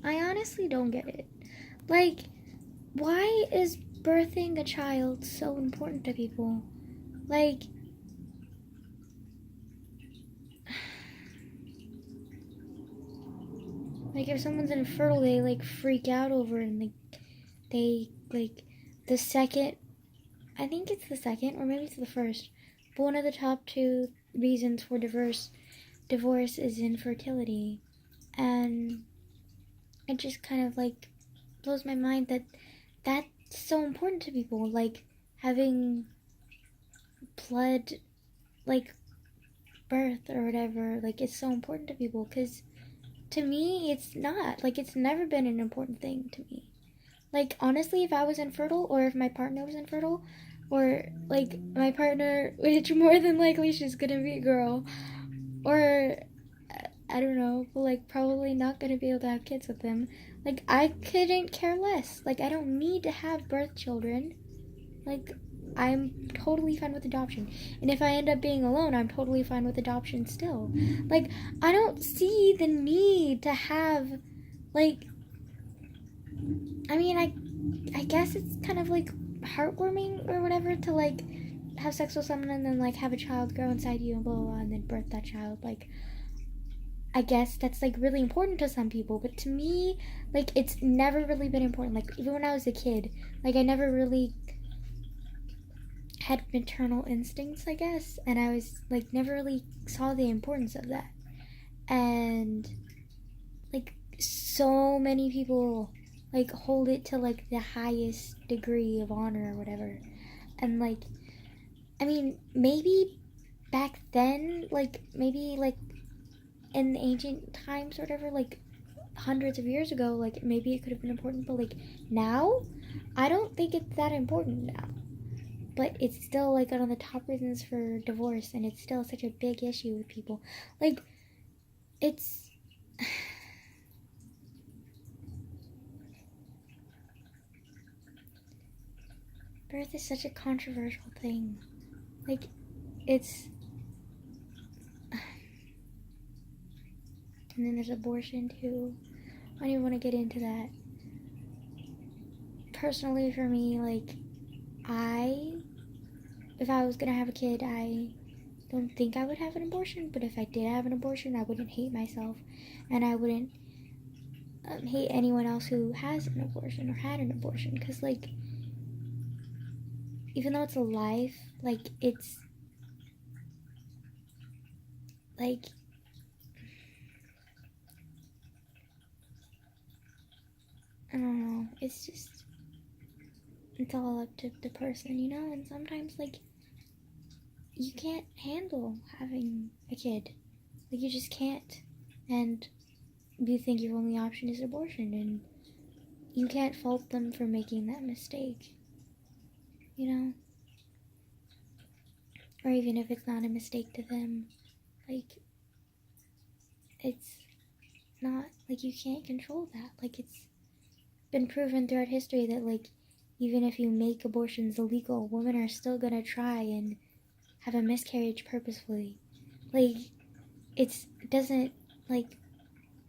I honestly don't get it. Like, why is birthing a child so important to people? Like, if someone's infertile, they like freak out over it, and they like the second. I think it's the second, or maybe it's the first. But one of the top two reasons for divorce is infertility, and it just kind of like blows my mind that that's so important to people. Like having blood, like birth or whatever, like it's so important to people. Because to me, it's not. Like it's never been an important thing to me. Like honestly, if I was infertile, or if my partner was infertile, or like my partner, which more than likely she's gonna be a girl, or I don't know, but like probably not gonna be able to have kids with them. Like I couldn't care less. Like I don't need to have birth children. Like I'm totally fine with adoption. And if I end up being alone, I'm totally fine with adoption still. Like I don't see the need to have like I mean I guess it's kind of like heartwarming or whatever to like have sex with someone and then like have a child grow inside you and blah blah, blah and then birth that child. Like I guess that's like really important to some people, but to me, like it's never really been important. Like even when I was a kid, like I never really had maternal instincts, I guess, and I was like never really saw the importance of that. And like so many people like hold it to like the highest degree of honor or whatever. And like I mean, maybe back then, like maybe like in ancient times or whatever, like hundreds of years ago, like maybe it could have been important, but like now, I don't think it's that important now. But it's still like one of the top reasons for divorce, and it's still such a big issue with people. Like, it's. Birth is such a controversial thing. Like, it's. And then there's abortion too. I don't even want to get into that. Personally, for me, like, I. If I was gonna have a kid, I don't think I would have an abortion, but if I did have an abortion, I wouldn't hate myself, and I wouldn't hate anyone else who has an abortion or had an abortion, because like even though it's a life, like it's like I don't know, it's just it's all up to the person, you know. And sometimes like you can't handle having a kid, like you just can't, and you think your only option is abortion, and you can't fault them for making that mistake, you know. Or even if it's not a mistake to them, like it's not like you can't control that. Like it's been proven throughout history that like even if you make abortions illegal, women are still gonna try and have a miscarriage purposefully. Like it doesn't like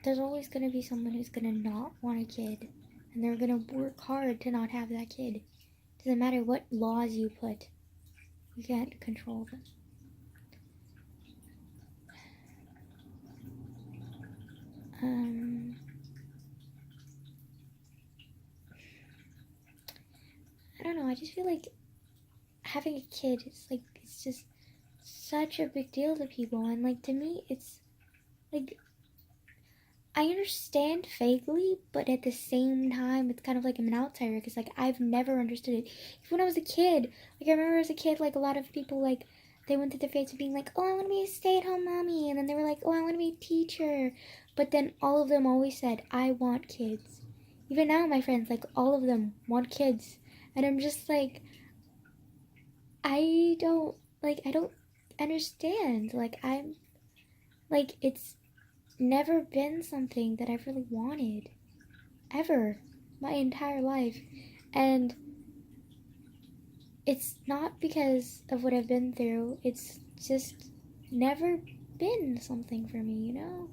there's always gonna be someone who's gonna not want a kid, and they're gonna work hard to not have that kid. Doesn't matter what laws you put, you can't control them. Um, I don't know. I just feel like having a kid is like it's just such a big deal to people, and like to me, it's like I understand vaguely, but at the same time, it's kind of like I'm an outsider because like I've never understood it. Even when I was a kid, like I remember as a kid, like a lot of people like they went through the phase of being like, oh, I want to be a stay-at-home mommy, and then they were like, oh, I want to be a teacher, but then all of them always said, I want kids. Even now, my friends, like all of them want kids, and I'm just like, I don't understand. Like I'm like it's never been something that I've really wanted ever my entire life. And it's not because of what I've been through, it's just never been something for me, you know?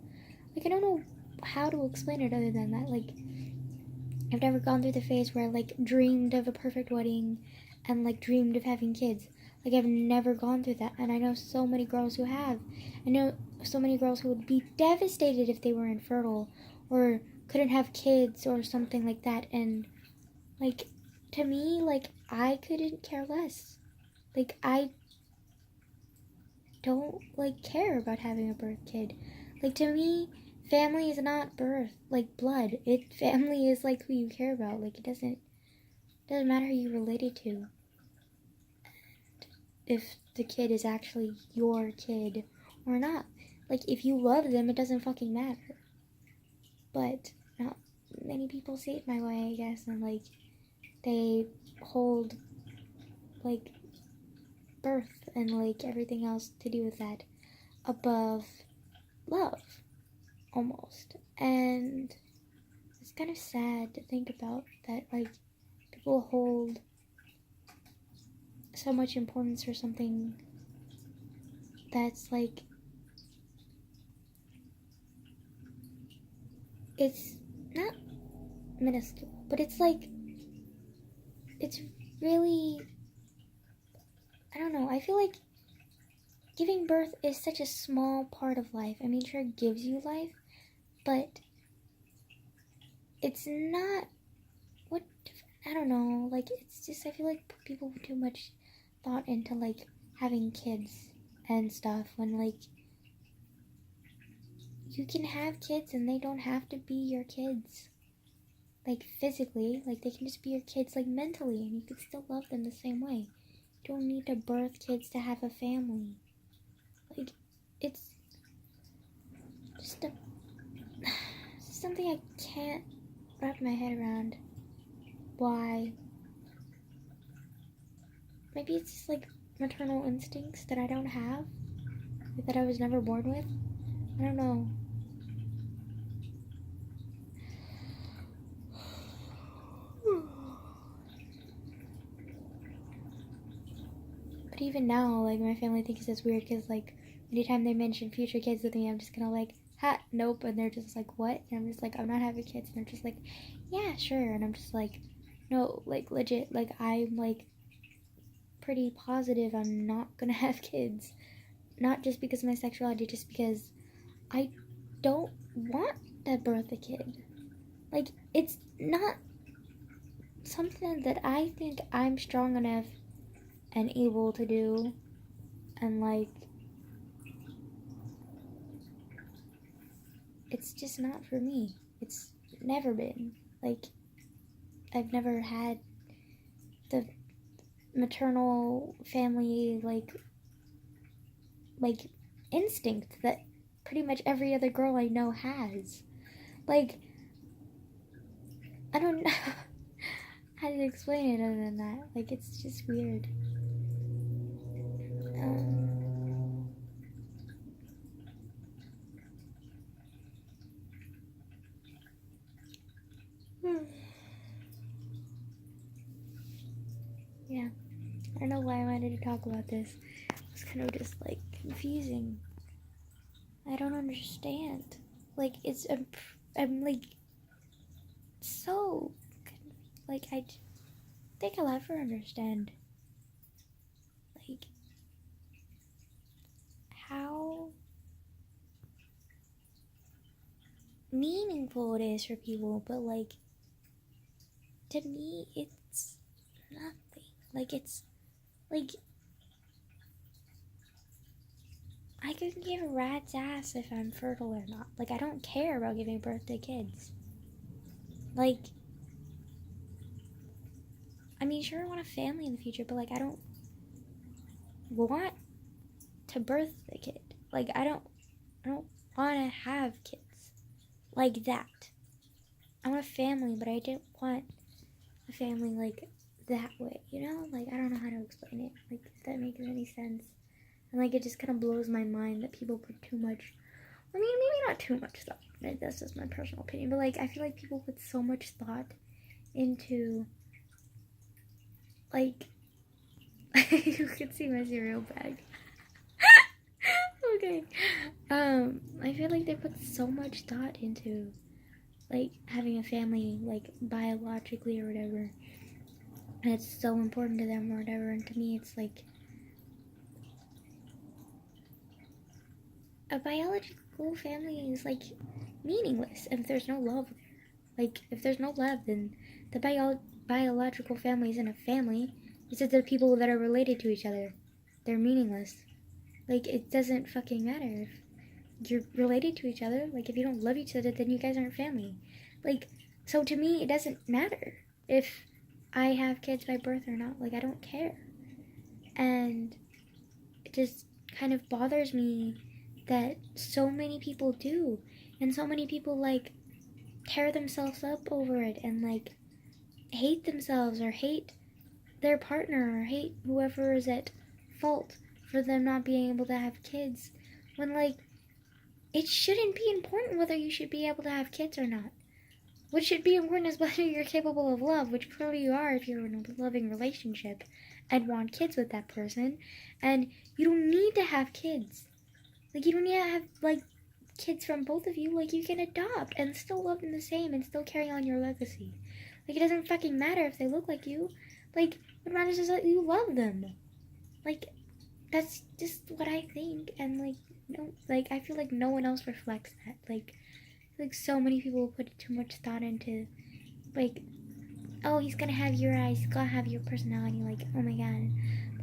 Like, I don't know how to explain it other than that. Like, I've never gone through the phase where I, like, dreamed of a perfect wedding and, like, dreamed of having kids. Like, I've never gone through that, and I know so many girls who have. I know so many girls who would be devastated if they were infertile or couldn't have kids or something like that, and, like, to me, like, I couldn't care less. Like, I don't, like, care about having a birth kid. Like, to me, family is not birth, like, blood. Family is, like, who you care about. Like, it doesn't matter who you're related to. If the kid is actually your kid or not. Like, if you love them, it doesn't fucking matter. But not many people see it my way, I guess, and, like, they hold, like, birth and, like, everything else to do with that above love, almost. And it's kind of sad to think about that, like, people hold so much importance for something that's, like, it's not minuscule, but it's, like, it's really, I don't know, I feel like giving birth is such a small part of life. I mean, sure, it gives you life, but it's not, what, I don't know, like, it's just, I feel like people put too much thought into, like, having kids and stuff, when, like, you can have kids and they don't have to be your kids, like, physically. Like, they can just be your kids, like, mentally, and you can still love them the same way. You don't need to birth kids to have a family. Like, it's just something I can't wrap my head around. Why? Maybe it's just, like, maternal instincts that I don't have, that I was never born with. I don't know. But even now, like, my family thinks it's weird because, like, anytime they mention future kids with me, I'm just kind of like, ha, nope. And they're just like, what? And I'm just like, I'm not having kids. And they're just like, yeah, sure. And I'm just like, no, like, legit. Like, I'm, like, pretty positive I'm not gonna have kids. Not just because of my sexuality, just because I don't want to birth a kid. Like, it's not something that I think I'm strong enough and able to do. And, like, it's just not for me. It's never been. Like, I've never had the maternal family, like instinct that pretty much every other girl I know has. Like, I don't know how to explain it other than that. Like, it's just weird. Yeah, I don't know why I wanted to talk about this. It's kind of just, like, confusing. I don't understand. Like, I'm like, so, like, I think I'll ever understand, like, how meaningful it is for people, but, like, to me, it's nothing. Like, it's, like, I could give a rat's ass if I'm fertile or not. Like, I don't care about giving birth to kids. Like, I mean, sure, I want a family in the future, but, like, I don't want to birth a kid. Like, I don't want to have kids like that. I want a family, but I don't want a family, like, that way, you know? Like, I don't know how to explain it. Like, if that makes any sense. And, like, it just kind of blows my mind that people put too much, I mean, maybe not too much thought, that's just my personal opinion, but, like, I feel like people put so much thought into, like, you can see my cereal bag. Okay. I feel like they put so much thought into like having a family, like biologically or whatever, and it's so important to them or whatever. And to me, it's like a biological family is like meaningless if there's no love there. Like if there's no love, then the biological family isn't a family. It's just the people that are related to each other. They're meaningless. Like it doesn't fucking matter if you're related to each other. Like if you don't love each other, then you guys aren't family. Like so to me, it doesn't matter if I have kids by birth or not. Like I don't care, and it just kind of bothers me that so many people do, and so many people like tear themselves up over it and like hate themselves or hate their partner or hate whoever is at fault for them not being able to have kids, when like it shouldn't be important whether you should be able to have kids or not. What should be important is whether you're capable of love, which clearly you are if you're in a loving relationship and want kids with that person. And you don't need to have kids. Like, you don't need to have, like, kids from both of you. Like, you can adopt and still love them the same and still carry on your legacy. Like, it doesn't fucking matter if they look like you. Like, what matters is that you love them. Like, that's just what I think. And, like, no, like, I feel like no one else reflects that. Like so many people put too much thought into, like, oh, he's gonna have your eyes, he's gonna have your personality. Like, oh my god.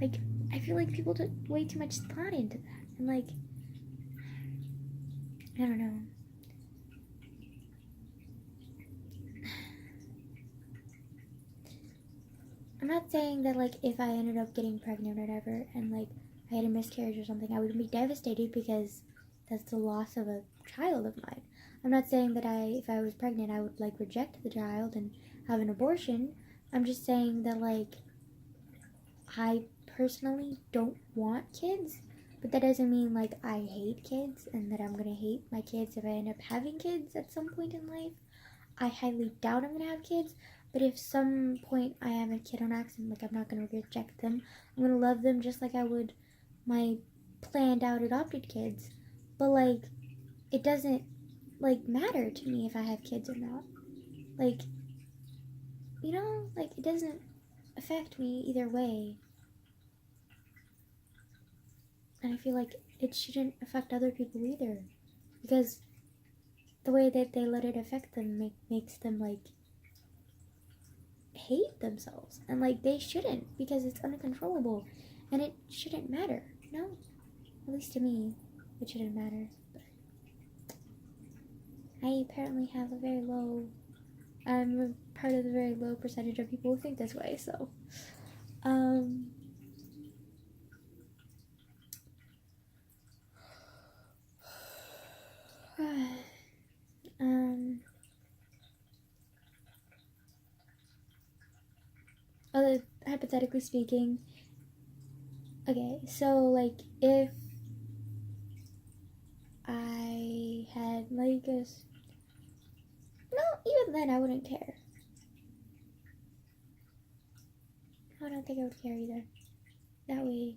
Like, I feel like people put way too much thought into that. And, like, I don't know. I'm not saying that, like, if I ended up getting pregnant or whatever, and, like, I had a miscarriage or something, I would be devastated because that's the loss of a child of mine. I'm not saying that if I was pregnant, I would, like, reject the child and have an abortion. I'm just saying that, like, I personally don't want kids, but that doesn't mean, like, I hate kids and that I'm gonna hate my kids if I end up having kids at some point in life. I highly doubt I'm gonna have kids, but if some point I have a kid on accident, like, I'm not gonna reject them. I'm gonna love them just like I would my planned out adopted kids. But, like, it doesn't, like, matter to me if I have kids or not. Like, you know, like, it doesn't affect me either way. And I feel like it shouldn't affect other people either, because the way that they let it affect them makes them, like, hate themselves. And, like, they shouldn't, because it's uncontrollable and it shouldn't matter. No, at least to me, it shouldn't matter. But I apparently have a very low, I'm a part of the very low percentage of people who think this way. So hypothetically speaking, okay, so, like, if I had, like, no, even then I wouldn't care. I don't think I would care either. That way,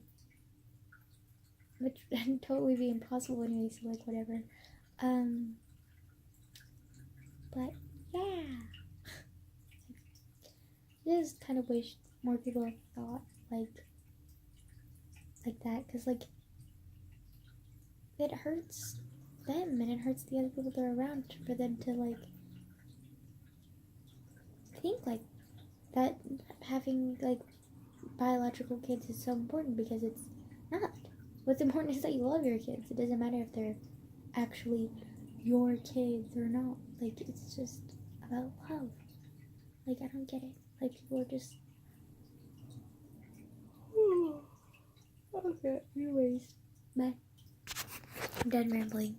which would totally be impossible anyway, so, like, whatever. But, yeah. I just kind of wish more people thought, like that, because, like, it hurts them and it hurts the other people that are around for them to, like, think like that having, like, biological kids is so important, because it's not. What's important is that you love your kids. It doesn't matter if they're actually your kids or not. Like, it's just about love. Like, I don't get it. Like, people are just okay, anyways, bye. I'm done rambling.